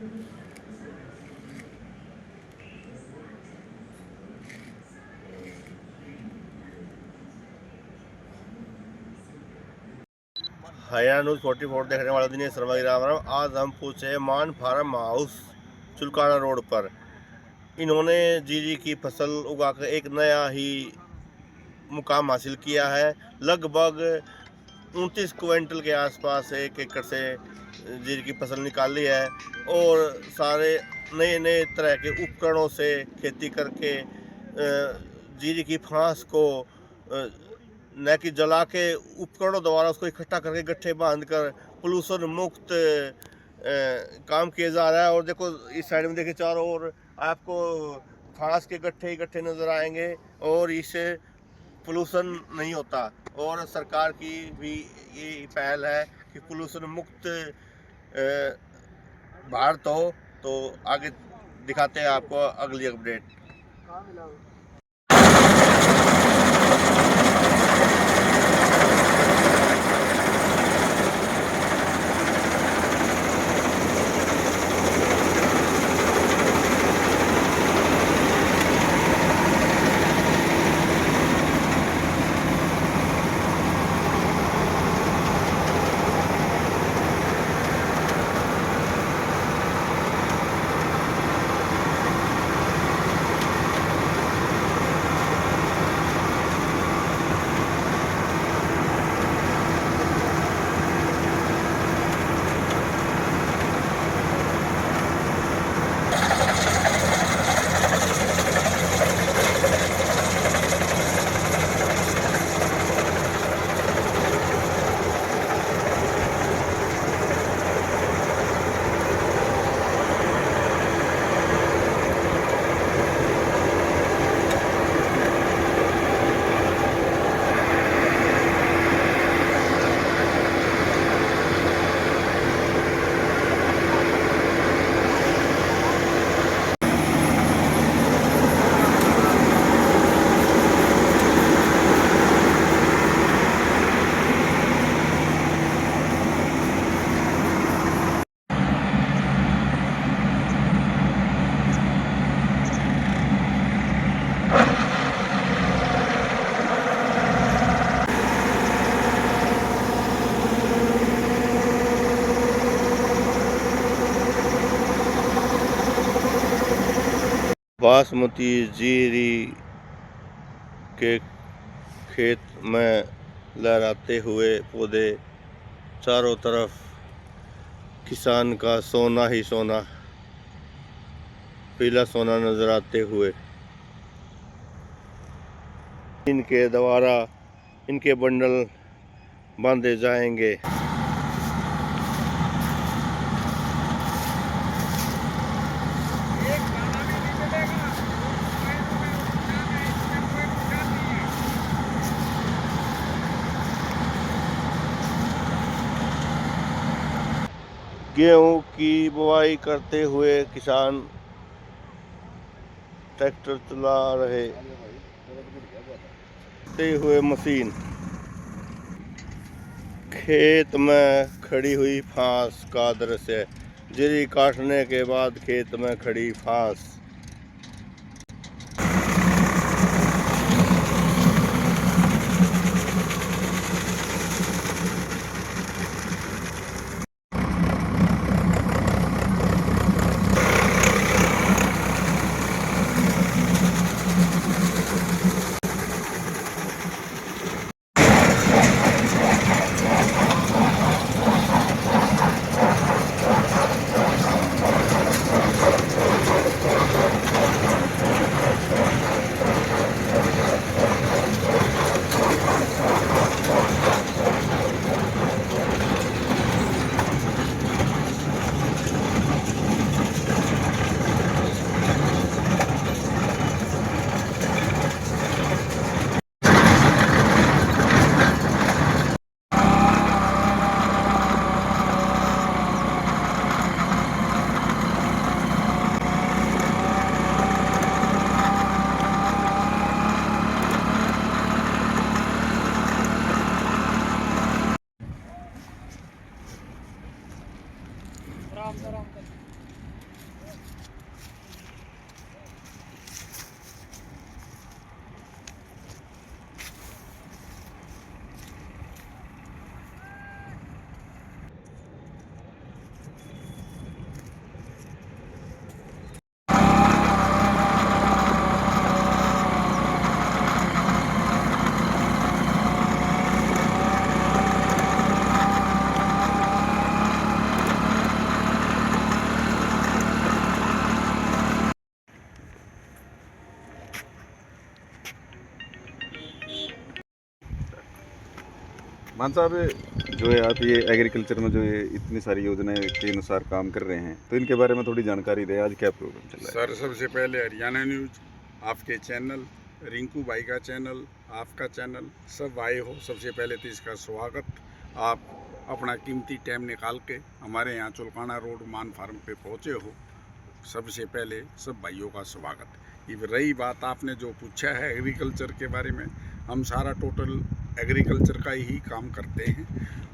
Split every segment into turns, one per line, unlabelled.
Haryana news 44 देखने वाले दिनेश शर्मा की राम राम। आज हम पूछे मान फार्म हाउस चुलकाना रोड पर इन्होंने जीरी की फसल उगाकर एक नया ही मुकाम हासिल किया है। लगभग 29 क्विंटल के आसपास 1 एकड़ से जीरी की फसल निकाली है और सारे नए नए तरह के उपकरणों से खेती करके जीरी की फांस को न कि जला के उपकरणों द्वारा उसको इकट्ठा करके गट्ठे बांध कर पोल्यूशन मुक्त काम किया जा रहा है। और देखो इस साइड में देखिए चारों ओर आपको फांस के गट्ठे ही गट्ठे नजर आएंगे और इससे पोल्यूशन नहीं होता। और सरकार की भी ये पहल है कि पोल्यूशन मुक्त भारत हो। तो आगे दिखाते हैं आपको अगली अपडेट। बासमती जीरी के खेत में लहराते हुए पौधे, चारों तरफ किसान का सोना ही सोना, पीला सोना नजर आते हुए इनके द्वारा इनके बंडल बांधे जाएंगे। गेहूं की बुवाई करते हुए किसान ट्रैक्टर चला रहे हुए मशीन, खेत में खड़ी हुई फांस का दृश्य, जीरी काटने के बाद खेत में खड़ी फांस।
मान साहब, जो है आप ये एग्रीकल्चर में जो ये इतनी सारी योजनाएं के अनुसार काम कर रहे हैं, तो इनके बारे में थोड़ी जानकारी दें। आज क्या प्रोग्राम चल रहा है?
सर, सबसे पहले हरियाणा न्यूज, आपके चैनल, रिंकू भाई का चैनल, आपका चैनल, सब आए हो, सबसे पहले तो इसका स्वागत। आप अपना कीमती टाइम निकाल के हमारे यहाँ चुलकाना रोड मान फार्म पे पहुँचे हो, सबसे पहले सब भाइयों का स्वागत। ये रही बात आपने जो पूछा है एग्रीकल्चर के बारे में, हम सारा टोटल एग्रीकल्चर का ही काम करते हैं।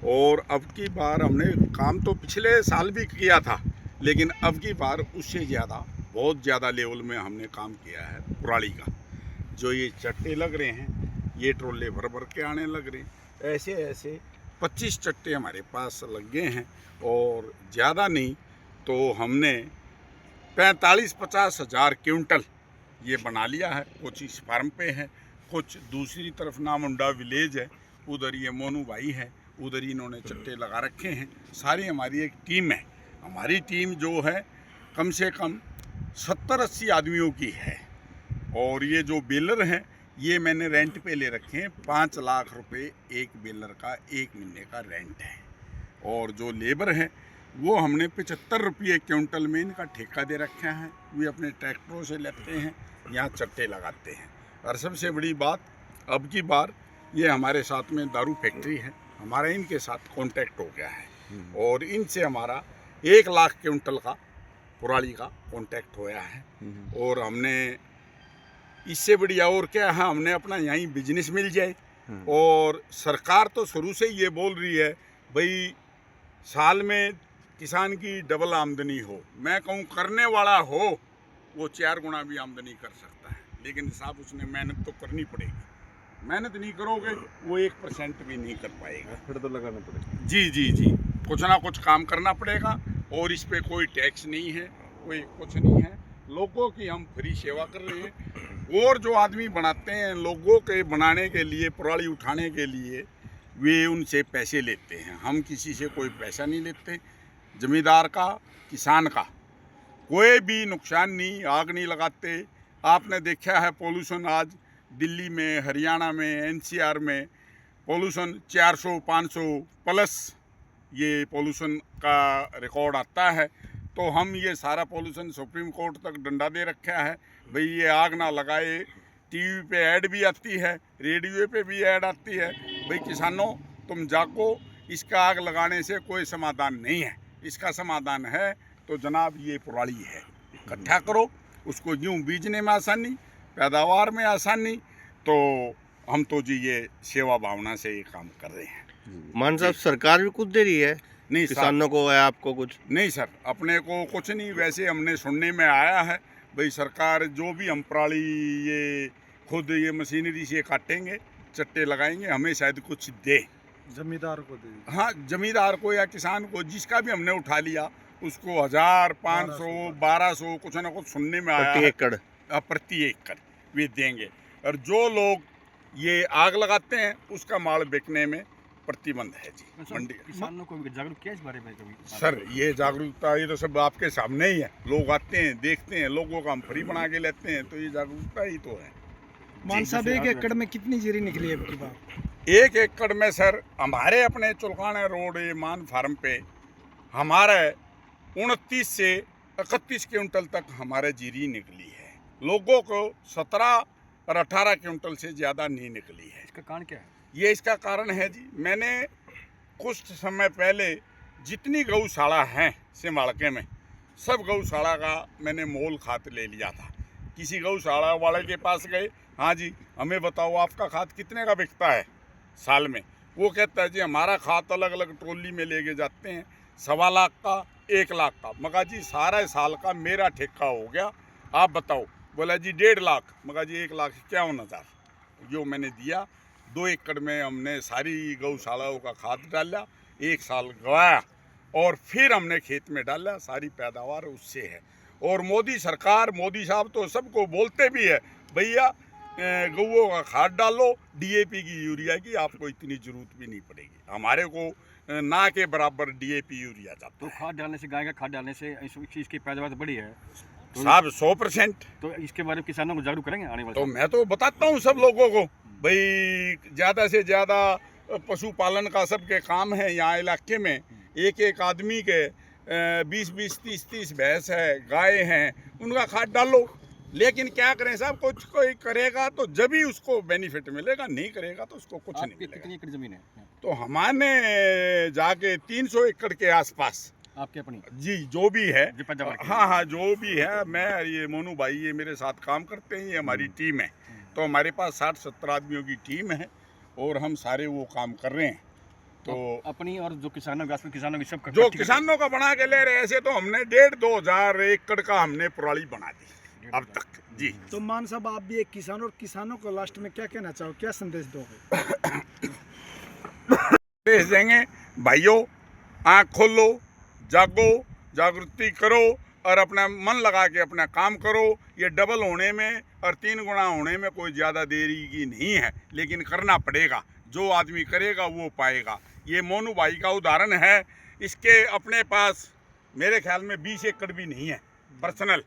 और अब की बार हमने काम तो पिछले साल भी किया था, लेकिन अब की बार उससे ज़्यादा, बहुत ज़्यादा लेवल में हमने काम किया है पुराली का। जो ये चट्टे लग रहे हैं, ये ट्रोले भर भर के आने लग रहे हैं। ऐसे ऐसे 25 चट्टे हमारे पास लग गए हैं, और ज़्यादा नहीं तो हमने 45-50 हज़ार क्विंटल ये बना लिया है। कुछ इस फार्म पे है, कुछ दूसरी तरफ नामुंडा विलेज है, उधर ये मोनू भाई है, उधर इन्होंने चट्टे लगा रखे हैं। सारी हमारी एक टीम है। हमारी टीम जो है कम से कम 70-80 आदमियों की है। और ये जो बेलर हैं, ये मैंने रेंट पे ले रखे हैं। 5 लाख रुपए एक बेलर का 1 महीने का रेंट है। और जो लेबर है वो हमने 75 रुपये क्विंटल में इनका ठेका दे रखा है। वे अपने ट्रैक्टरों से लेते हैं, यहाँ चट्टे लगाते हैं। और सबसे बड़ी बात, अब की बार ये हमारे साथ में दारू फैक्ट्री है, हमारा इनके साथ कांटेक्ट हो गया है। और इनसे हमारा 1 लाख क्विंटल का पुराली का कांटेक्ट होया है। और हमने इससे बढ़िया और क्या है, हमने अपना यहीं बिजनेस मिल जाए। और सरकार तो शुरू से ये बोल रही है भाई साल में किसान की डबल आमदनी हो। मैं कहूँ करने वाला हो वो 4 गुना भी आमदनी कर सकता है, लेकिन साहब उसने मेहनत तो करनी पड़ेगी। मेहनत नहीं करोगे वो 1% भी नहीं कर पाएगा।
फिर तो लगाना पड़ेगा।
जी जी जी, कुछ ना कुछ काम करना पड़ेगा। और इस पे कोई टैक्स नहीं है, कोई कुछ नहीं है। लोगों की हम फ्री सेवा कर रहे हैं। और जो आदमी बनाते हैं लोगों के बनाने के लिए, पराली उठाने के लिए, वे उनसे पैसे लेते हैं। हम किसी से कोई पैसा नहीं लेते। जमींदार का, किसान का कोई भी नुकसान नहीं, आग नहीं लगाते। आपने देखा है पोल्यूशन आज दिल्ली में, हरियाणा में, एनसीआर में पोल्यूशन 400-500 प्लस ये पोल्यूशन का रिकॉर्ड आता है। तो हम ये सारा पोल्यूशन सुप्रीम कोर्ट तक डंडा दे रखा है, भाई ये आग ना लगाए। टीवी पे ऐड भी आती है, रेडियो पे भी ऐड आती है, भाई किसानों तुम जागो, इसका आग लगाने से कोई समाधान नहीं है। इसका समाधान है तो जनाब ये पुराली है, इकट्ठा करो उसको, यूँ बीजने में आसानी, पैदावार में आसानी। तो हम तो जी ये सेवा भावना से ये काम कर रहे हैं।
मान साहब, सरकार भी कुछ दे रही है
नहीं
किसानों को या आपको कुछ?
नहीं सर, अपने को कुछ नहीं। वैसे हमने सुनने में आया है भाई सरकार जो भी हम पराली ये खुद ये मशीनरी से काटेंगे, चट्टे लगाएंगे, हमें शायद कुछ दे,
जमींदार को दे।
हाँ, जमींदार को या किसान को, जिसका भी हमने उठा लिया उसको 1000, 500, 1200 कुछ ना कुछ सुनने में आया
प्रति एकड़?
प्रति एकड़ वे देंगे। और जो लोग ये आग लगाते हैं उसका माल बेचने में प्रतिबंध है जी मंडी।
किसानों को भी जागरूक किया इस बारे में कभी?
सर ये जागरूकता ये तो सब आपके सामने ही है। लोग आते हैं, देखते हैं, लोगों का हम फ्री बना के लेते हैं, तो ये जागरूकता ही तो है।
मान साहब, 1 एकड़ में कितनी जीरी निकली है अब की बार?
1 एकड़ में सर हमारे अपने चुलकाना रोड ये मान फार्म पे हमारे 29 से 31 क्विंटल तक हमारे जीरी निकली है। लोगों को 17 और 18 क्विंटल से ज़्यादा नहीं निकली है।
इसका कारण क्या है?
ये इसका कारण है जी, मैंने कुछ समय पहले जितनी गौशाला हैं सिमाड़के में, सब गौशाला का मैंने मोल खाद ले लिया था। किसी गौशाला वाले के पास गए, हाँ जी हमें बताओ आपका खाद कितने का बिकता है साल में? वो कहता है जी हमारा खाद अलग अलग ट्रॉली में लेके जाते हैं, 1.25 लाख का, 1 लाख का। मगा जी सारा साल का मेरा ठेका हो गया, आप बताओ। बोला जी 1.5 लाख। मगा जी 1,51,000 जो मैंने दिया। 2 एकड़ में हमने सारी गौशालाओं का खाद डाला, 1 साल गवाया और फिर हमने खेत में डाला, सारी पैदावार उससे है। और मोदी सरकार, मोदी साहब तो सबको बोलते भी है भैया गौओं का खाद डालो, डीएपी की, यूरिया की आपको इतनी ज़रूरत भी नहीं पड़ेगी। हमारे को ना के बराबर डीएपी यूरिया जाता
तो
है।
खाद डालने से, गाय का खाद डालने से इस चीज़ की पैदावार बढ़ी है तो
साहब 100%।
तो इसके बारे में किसानों को जागरूक करेंगे आने वाले
तो मैं तो बताता हूँ सब लोगों को भाई ज़्यादा से ज़्यादा पशुपालन का सबके काम है यहाँ इलाके में। एक एक आदमी के 20-20, 30-30 भैंस है, गाय हैं, उनका खाद डालो। लेकिन क्या करें साहब, कुछ कोई करेगा तो जब ही उसको बेनिफिट मिलेगा, नहीं करेगा तो उसको कुछ नहीं मिलेगा।
कितनी एकड़ जमीन है
तो हमारे जाके 300 एकड़ के आसपास
आपके अपनी?
जी जो भी है,
जी, पंजाब की।
हाँ हाँ जो भी है। मैं ये मोनू भाई ये मेरे साथ काम करते हैं, ये हमारी टीम है। तो हमारे पास 60-70 आदमियों की टीम है और हम सारे वो काम कर रहे हैं। तो
अपनी और जो किसानों की सब
जो किसानों का बना के ले रहे हैं, ऐसे तो हमने 1,500-2 हजार एकड़ का हमने प्रणाली बना दी अब तक जी।
तो मान साहब, आप भी एक किसान और किसानों को लास्ट में क्या कहना चाहो, क्या संदेश दोगे?
संदेश देंगे, भाइयों आँख खोलो, जागो, जागृति करो और अपना मन लगा के अपना काम करो। ये डबल होने में और 3 गुना होने में कोई ज़्यादा देरी की नहीं है, लेकिन करना पड़ेगा। जो आदमी करेगा वो पाएगा। ये मोनू भाई का उदाहरण है। इसके अपने पास मेरे ख्याल में 20 एकड़ भी नहीं है पर्सनल,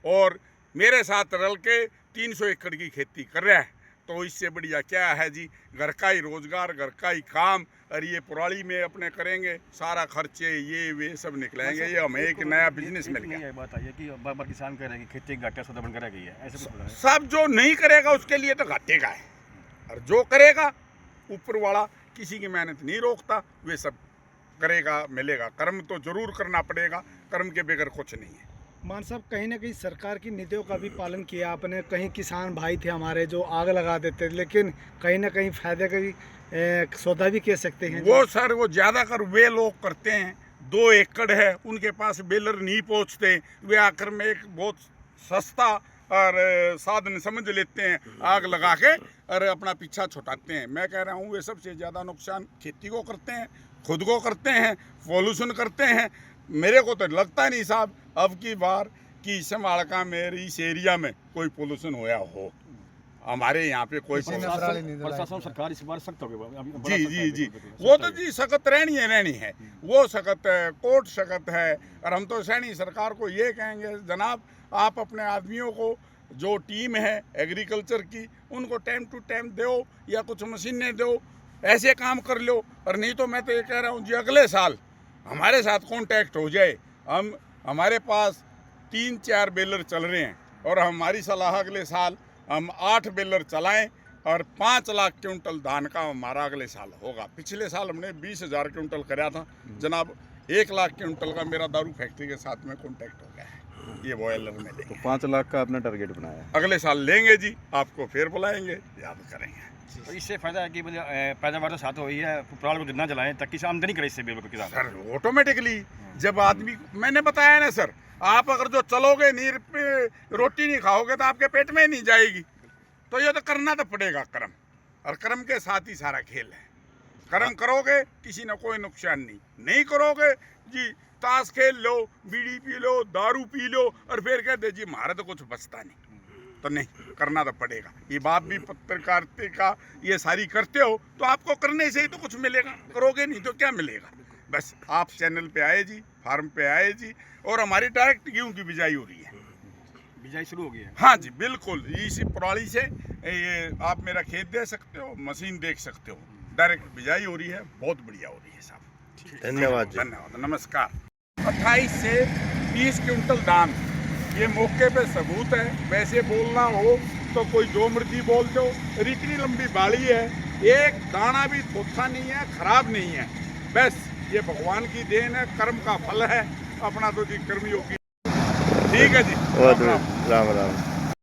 और मेरे साथ रल के 300 एकड़ की खेती कर रहा है। तो इससे बढ़िया क्या है जी, घर का ही रोजगार, घर का ही काम। और ये पुराली में अपने करेंगे, सारा खर्चे ये वे सब निकलेंगे। ये हमें एक नया बिजनेस मिल गया।
ये बात आई है कि बार किसान कह रहे हैं कि खेती घाटा सौदा बन कर गई है, ऐसे कुछ बोल रहे हैं।
सब जो नहीं करेगा उसके लिए तो घाटे का है, और जो करेगा ऊपर वाला किसी की मेहनत नहीं रोकता, वे सब करेगा, मिलेगा। कर्म तो जरूर करना पड़ेगा, कर्म के बगैर कुछ नहीं है।
मान साहब, कहीं ना कहीं सरकार की नीतियों का भी पालन किया आपने। कहीं किसान भाई थे हमारे जो आग लगा देते, लेकिन कहीं ना कहीं फायदे का सौदा भी कह सकते हैं।
वो सर वो ज़्यादातर वे लोग करते हैं, 2 एकड़ है उनके पास बेलर नहीं पहुंचते, वे आकर में एक बहुत सस्ता और साधन समझ लेते हैं, आग लगा के और अपना पीछा छुटाते हैं। मैं कह रहा हूँ वे सबसे ज़्यादा नुकसान खेती को करते हैं, खुद को करते हैं, पॉल्यूशन करते हैं। मेरे को तो लगता नहीं साहब अब की बार कि समालका मेरे इस एरिया में कोई पोल्यूशन होया हो। हमारे यहाँ पे कोई
प्रशासन सरकार इस बार सख्त हो गई।
जी वो तो जी सख्त रहनी है, वो सख्त है, कोर्ट सख्त है। और हम तो सैनी सरकार को ये कहेंगे, जनाब आप अपने आदमियों को जो टीम है एग्रीकल्चर की, उनको टाइम टू टाइम दो या कुछ मशीनें दो, ऐसे काम कर लो। और नहीं तो मैं तो ये कह रहा हूँ जी अगले साल हमारे साथ कांटेक्ट हो जाए। हमारे पास 3-4 बेलर चल रहे हैं और हमारी सलाह अगले साल हम 8 बेलर चलाएं और 5 लाख क्विंटल धान का हमारा अगले साल होगा। पिछले साल हमने 20,000 क्विंटल कराया था जनाब, 1 लाख क्विंटल का मेरा दारू फैक्ट्री के साथ में कांटेक्ट हो गया है। ये बॉयलर में लेंगे।
तो 5 लाख का आपने टारगेट बनाया है,
अगले साल लेंगे जी, आपको फिर बुलाएंगे, याद करेंगे।
तो इससे फायदा है कि पैदावार तो साथ हो रही है, पुराल को जितना जलाएं ताकि आमदनी करे इससे बिल्कुल किसान।
सर ऑटोमेटिकली जब आदमी, मैंने बताया ना सर, आप अगर जो चलोगे नहीं, रोटी नहीं खाओगे तो आपके पेट में ही नहीं जाएगी। तो ये तो करना तो पड़ेगा कर्म, और कर्म के साथ ही सारा खेल है। कर्म करोगे किसी न कोई नुकसान नहीं करोगे जी, ताश खेल लो, बीड़ी पी लो, दारू पी लो और फिर कहते जी हमारा तो कुछ बचता नहीं। तो नहीं, करना तो पड़ेगा। ये बात भी पत्रकारिता का ये सारी करते हो तो आपको करने से ही तो कुछ मिलेगा, करोगे नहीं तो क्या मिलेगा। बस आप चैनल पे आए जी, फार्म पे आए जी, और हमारी डायरेक्ट गेहूं की बिजाई हो रही है।
बिजाई शुरू हो गई है?
हाँ जी बिल्कुल, इसी प्रणाली से ये आप मेरा खेत दे सकते हो, मशीन देख सकते हो, डायरेक्ट बिजाई हो रही है, बहुत बढ़िया हो रही है साहब।
धन्यवाद जी।
धन्यवाद, नमस्कार। 28 से 30 क्विंटल धान, ये मौके पे सबूत है। वैसे बोलना हो तो कोई जो मर्जी बोल दो, इतनी लंबी बाड़ी है, एक दाना भी थोथा नहीं है, खराब नहीं है। बस ये भगवान की देन है, कर्म का फल है अपना, तो जी कर्मियों की। ठीक है जी,
राम राम।